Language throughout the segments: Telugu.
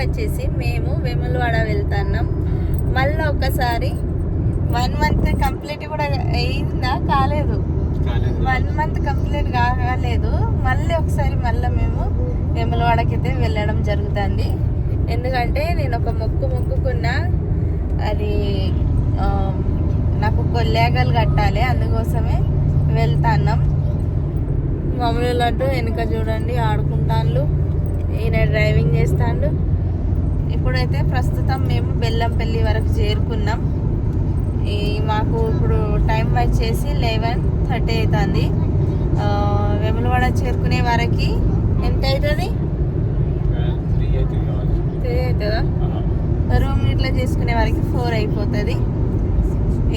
వచ్చేసి మేము వేములవాడ వెళ్తున్నాం. మళ్ళీ ఒక్కసారి 1 month కంప్లీట్ కూడా అయిందా? కాలేదు. 1 month కంప్లీట్ కాలేదు. మళ్ళీ ఒకసారి మళ్ళీ మేము వేములవాడకి అయితే వెళ్ళడం జరుగుతుంది. ఎందుకంటే నేను ఒక మొక్కుకున్నా, అది నాకు కొల్లేగలు కట్టాలి, అందుకోసమే వెళ్తున్నాం. మామూలు లడ్డు వెనుక చూడండి ఆడుకుంటాను, ఈయన డ్రైవింగ్ చేస్తాడు. ఇప్పుడైతే ప్రస్తుతం మేము బెల్లంపల్లి వరకు చేరుకున్నాం. మాకు ఇప్పుడు టైం వచ్చేసి 11:30 అవుతుంది. వేములవాడ చేరుకునే వరకు ఎంత అవుతుంది? 3 అవుతుందా? రూమ్ ఇట్లా చేసుకునే వరకు 4 అయిపోతుంది.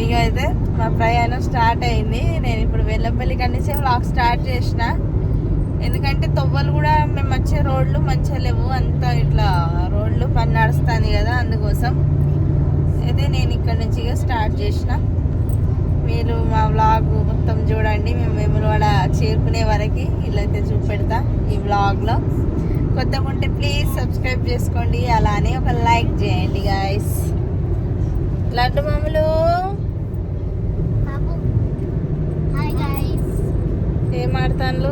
ఇక అయితే మా ప్రయాణం స్టార్ట్ అయింది. నేను ఇప్పుడు బెల్లంపల్లి కనేసి వ్లాగ్ స్టార్ట్ చేసిన. ఎందుకంటే తొవ్వలు కూడా మేము వచ్చే రోడ్లు మంచిగా లేవు, అంతా ఇట్లా రోడ్లు పని నడుస్తుంది కదా, అందుకోసం అయితే నేను ఇక్కడ నుంచి స్టార్ట్ చేసిన. మీరు మా వ్లాగ్ మొత్తం చూడండి. మేము వేములవాడ చేరుకునే వరకు ఇలా అయితే చూపెడతా ఈ వ్లాగ్లో. కొత్తగా ఉంటే ప్లీజ్ సబ్స్క్రైబ్ చేసుకోండి, అలానే ఒక లైక్ చేయండి గాయస్. లడ్డు మామూలు ఏం ఆడతాను?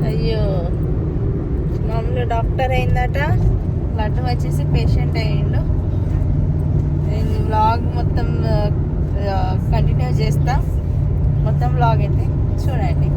అయ్యో, మామూలు డాక్టర్ అయిందట, లడ్డు వచ్చేసి పేషెంట్ అయ్యిండు. నేను వ్లాగ్ మొత్తం కంటిన్యూ చేస్తా. మొత్తం వ్లాగ్ అయితే చూడండి.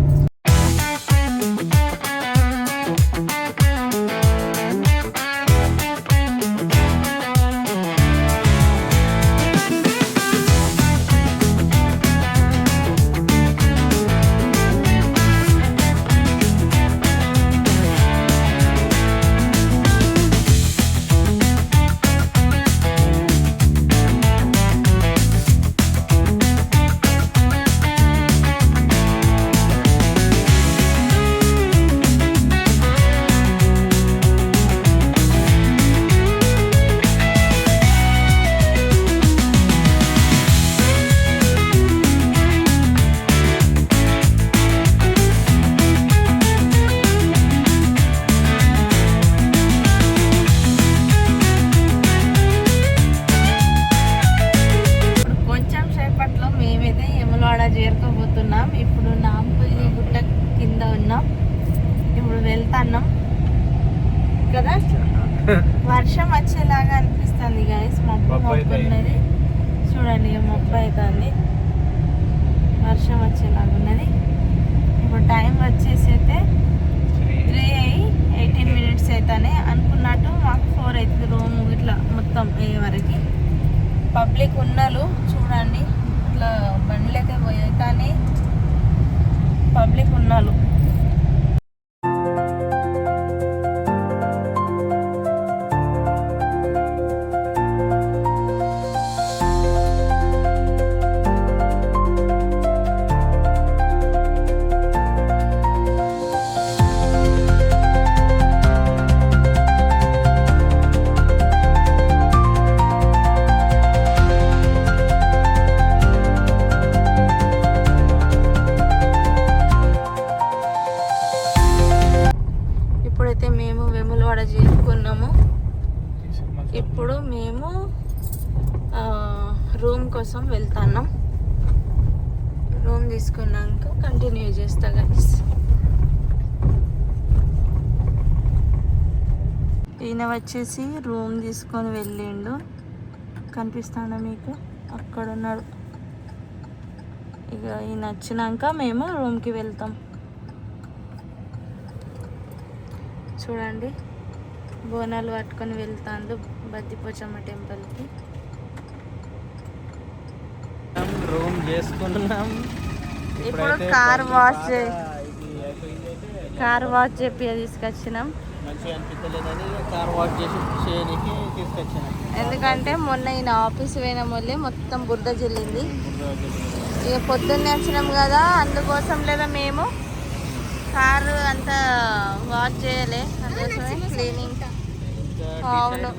చేరుకోబోతున్నాం. ఇప్పుడు నాంపల్లి గుట్ట కింద ఉన్నాం. ఇప్పుడు వెళ్తున్నాం కదా, వర్షం వచ్చేలాగా అనిపిస్తుంది గాయస్. మబ్బు ఉన్నది చూడండి, మబ్బు అవుతుంది, వర్షం వచ్చేలాగా ఉన్నది. ఇప్పుడు టైం వచ్చేసి అయితే 3:18 అవుతానే అనుకున్నట్టు. మాకు 4 అవుతుంది రూమ్ ఇట్లా మొత్తం అయ్యే వరకు. పబ్లిక్ ఉన్నారు చూడండి, ఇట్లా బండ్లు అయితే పోయితానే పబ్లిక్ ఉన్నారు. ఇప్పుడైతే మేము వేములవాడ చేరుకున్నాము. ఇప్పుడు మేము రూమ్ కోసం వెళ్తున్నాం. రూమ్ తీసుకున్నాక కంటిన్యూ చేస్తా గైస్. ఈయన వచ్చేసి రూమ్ తీసుకొని వెళ్ళిండు, కనిపిస్తాడా మీకు? అక్కడ ఉన్నాడు. ఇక ఈయన వచ్చినాక మేము రూమ్కి వెళ్తాం. చూడండి, బోనాలు పట్టుకొని వెళ్తాను బద్దిపోచమ్మ టెంపుల్కి. రూమ్ చేసుకున్నాం. ఇప్పుడు కార్ వాష్ చెప్పి తీసుకొచ్చినాం. ఎందుకంటే మొన్న ఈయన ఆఫీస్ పోయిన మళ్ళీ మొత్తం బురద జల్లింది. ఇక పొద్దున్నే వచ్చినాం కదా, అందుకోసం లేదా మేము కారు అంతా వాష్ చేయలే, అందుకోసమే క్లీనింగ్. అవును,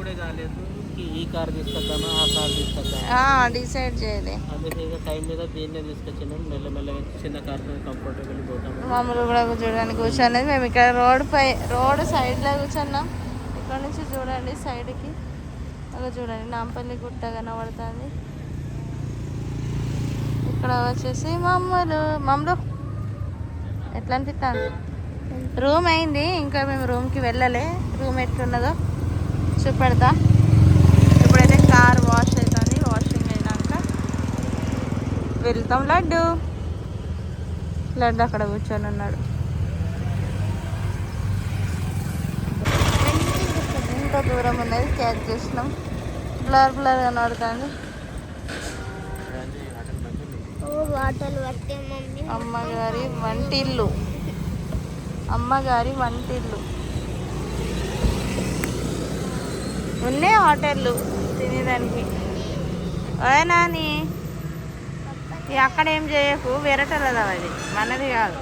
చేయడానికి ఈ కార్ తీసుకొద్దామా ఆ కార్ తీసుకొద్దామా డిసైడ్ చేయలే. అందుకే ఇక టైం మీద దీన్నే తీసుకొచ్చినాం. మెల్లమెల్లగా చిన్న కార్తో కంఫర్టబుల్ పోతాము. మమ్మల్ని కూడా చూడడానికి కూర్చోనేది. మేము ఇక్కడ రోడ్ సైడ్లో కూర్చున్నాం. ఇక్కడ నుంచి చూడండి సైడ్కి అలా చూడండి నాంపల్లి గుట్ట కనబడుతుంది. ఇక్కడ వచ్చేసి మమ్మలు ఎట్లా అనిపిస్తాను. రూమ్ అయింది, ఇంకా మేము రూమ్కి వెళ్ళలే. రూమ్ ఎట్లున్నదో చూపెడతా. ఇప్పుడైతే కార్ వాష్ అవుతుంది. వాషింగ్ అయినాక వెళ్తాం. లడ్డు అక్కడ కూర్చొని ఉన్నాడు. ఎంత దూరం ఉన్నది క్యాచ్ చేసినాం. బ్లర్ కనబడుతుంది. అమ్మగారి వంటిల్లు ఉన్నాయి. హోటళ్ళు తినేదానికి. ఓయ్ నాని అక్కడ ఏం చేయకు, వేరేటదా అది మనది కాదు.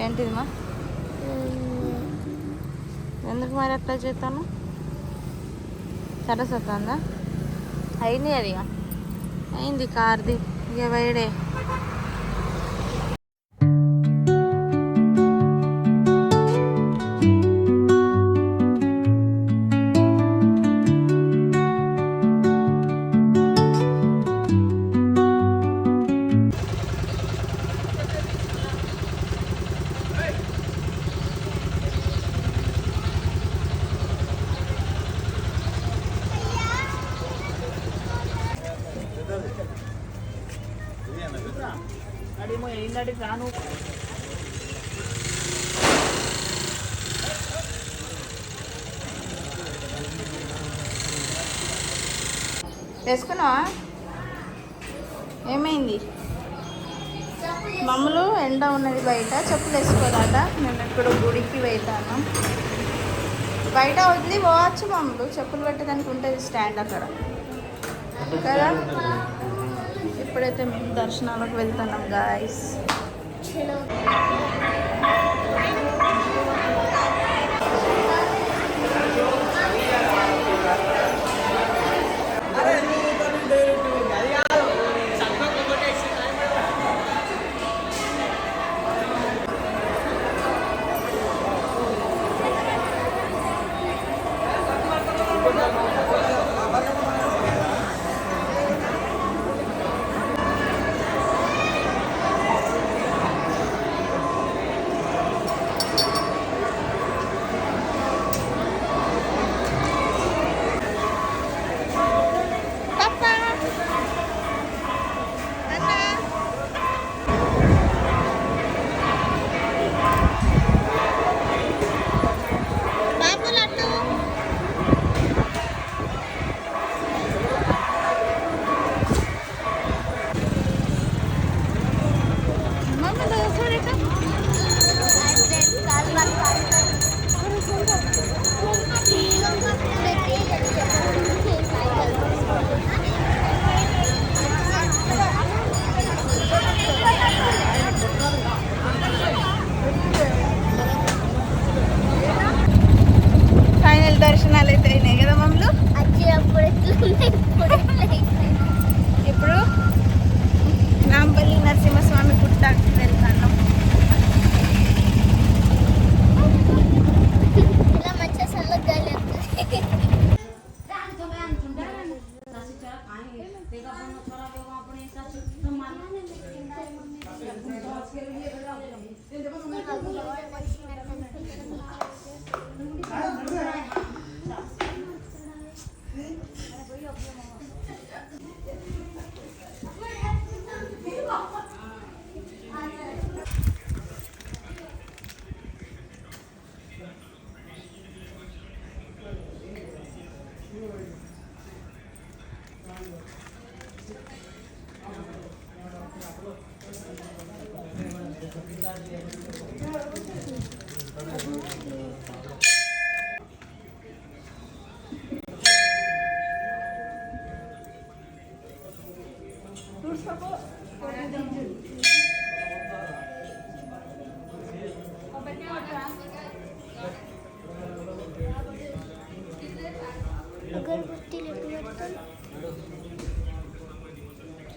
ఏంటిదిమా? ఎందుకు మరి అట్లా చేస్తాను? సరస్వతుందా అయింది. అది అయింది కార్ది. ఇక వైడే వేసుకున్నావా? ఏమైంది? మమ్మలు ఎండ ఉన్నది బయట, చెప్పులు వేసుకోదాట. మేము ఇప్పుడు గుడికి వెళ్తాను. బయట వదిలి పోవచ్చు మమ్మలు, చెప్పులు పెట్టడానికి ఉంటుంది స్టాండ్ అక్కడ కదా. ఇప్పుడైతే మేము దర్శనాలకు వెళ్తున్నాం గాయస్. దర్శనాలు అయితే అయినాయి కదా మమ్మల్ని. ఇప్పుడు నాంపల్లి నరసింహస్వామి గుట్టకి వెళ్తాను.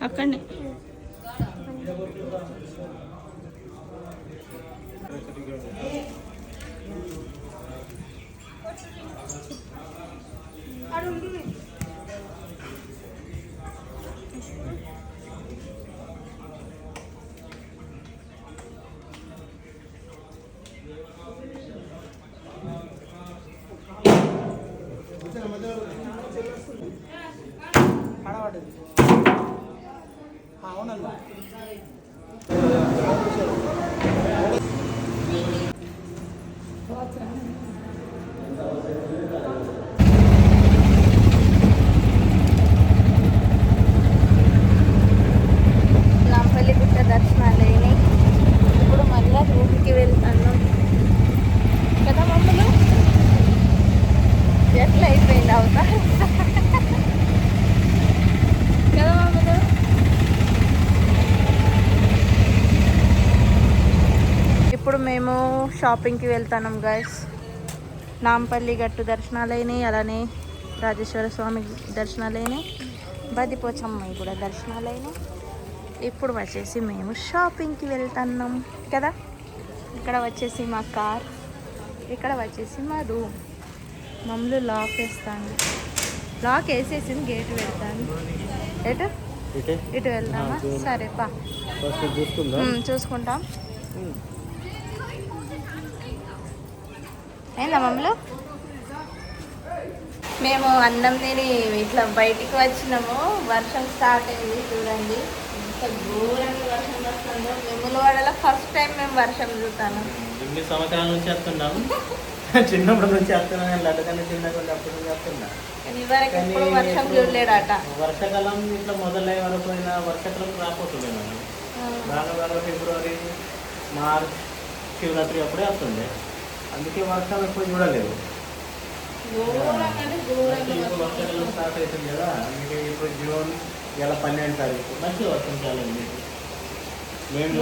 అక్కడనే అవునన్నా నాంపల్లి గుట్ట దర్శనాలు అయినాయి. ఇప్పుడు మళ్ళీ రూమ్కి వెళ్తాను కదా మమ్మల్ని. ఎట్లా అయిపోయింది అవుతా కదా మమ్మల్ని. ఇప్పుడు మేము షాపింగ్కి వెళ్తున్నాం గైస్. నాంపల్లి గట్టు దర్శనాలైనాయి, అలానే రాజేశ్వర స్వామి దర్శనాలైనాయి, బదిపోచమ్మ కూడా దర్శనాలైనాయి. ఇప్పుడు వచ్చేసి మేము షాపింగ్కి వెళ్తున్నాం కదా. ఇక్కడ వచ్చేసి మా కార్, ఇక్కడ వచ్చేసి మా రూమ్. మమ్మల్ని లాక్ వేస్తాను, లాక్ వేసేసింది, గేట్ పెడతాను. ఎటు ఇటు వెళ్దామా? సరే పా, చూసుకుంటాం. ఏందా మమ్మల్ని మేము అన్నం తిని ఇట్లా బయటికి వచ్చినాము. వర్షం స్టార్ట్ అయింది చూడండి, ఎంత ఘోరంగా వర్షం వస్తుందో. వెములవాడలో ఫస్ట్ టైం మేము వర్షం చూస్తాను. 8 సంవత్సరాల నుంచి వస్తున్నాం, చిన్నప్పటి నుంచి వస్తున్నాం. లడ్డకన్నా చిన్నగా అప్పటి నుంచి వస్తున్నా. కానీ ఇవరకు ఎప్పుడు వర్షం చూడలేడట. వర్షాకాలం ఇట్లా మొదలయ్యే వరకు అయినా వర్షాకాలం రాకపోతుండే మనం. దానివల్ల ఫిబ్రవరి, మార్చ్, శివరాత్రి అప్పుడే వస్తుండే. అందుకే వర్షం ఎక్కువ చూడలేదు. వర్షాకాలం స్టార్ట్ అవుతుంది కదా, అందుకే ఇప్పుడు జూన్ ఇలా 12వ తారీఖు మంచిగా వర్షం చాలండి. మేము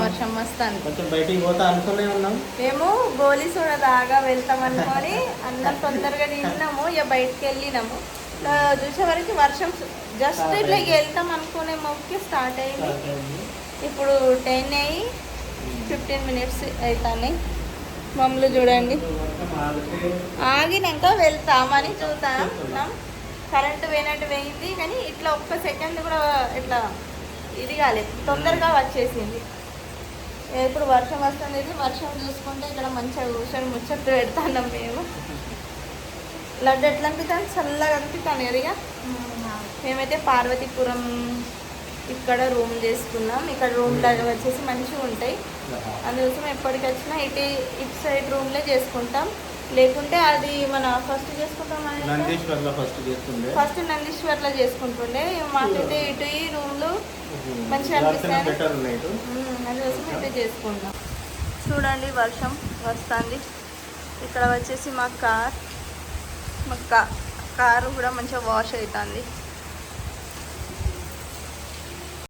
వర్షం వస్తాను కొంచెం బయటికి పోతా అనుకునే ఉన్నాం. మేము గోలీ సోడా దాగా వెళ్తాం అనుకొని అన్నం తొందరగా తిన్నాము, ఇక బయటకు వెళ్ళినాము. చూసే వరకు వర్షం జస్ట్ ఇట్లా వెళ్తాం అనుకునే మొక్కి స్టార్ట్ అయింది. ఇప్పుడు 10 అయ్యి 15 మినిట్స్ అవుతాయి. మమ్మల్ని చూడండి, ఆగినాక వెళ్తామని చూస్తున్నాం. కరెంటు పోయినట్టు పోయింది, కానీ ఇట్లా ఒక్క సెకండ్ కూడా ఇట్లా ఇది కాలేదు, తొందరగా వచ్చేసింది. ఇప్పుడు వర్షం వస్తుంది, వర్షం చూసుకుంటే ఇక్కడ మంచిగా కూర్చొని ముచ్చట్లు పెడతాం మేము. లడ్డు ఎట్లా అనిపిస్తాను, చల్లగా అనిపిస్తాను కదా. ఇక మేమైతే పార్వతీపురం ఇక్కడ రూమ్ చేసుకున్నాం. ఇక్కడ రూమ్లో వచ్చేసి మంచిగా ఉంటాయి, అందుకోసం ఎప్పటికి వచ్చినా ఇటు సైడ్ రూమ్లో చేసుకుంటాం. లేకుంటే అది మన ఫస్ట్ చేసుకుంటాం, ఫస్ట్ నందీశ్వర్లో చేసుకుంటుండే. మాకైతే ఇటు ఈ రూమ్లు మంచిగా అనిపిస్తాయి, అందుకోసం ఇటు చేసుకుంటాం. చూడండి వర్షం వస్తుంది. ఇక్కడ వచ్చేసి మా కారు కూడా మంచిగా వాష్ అవుతుంది.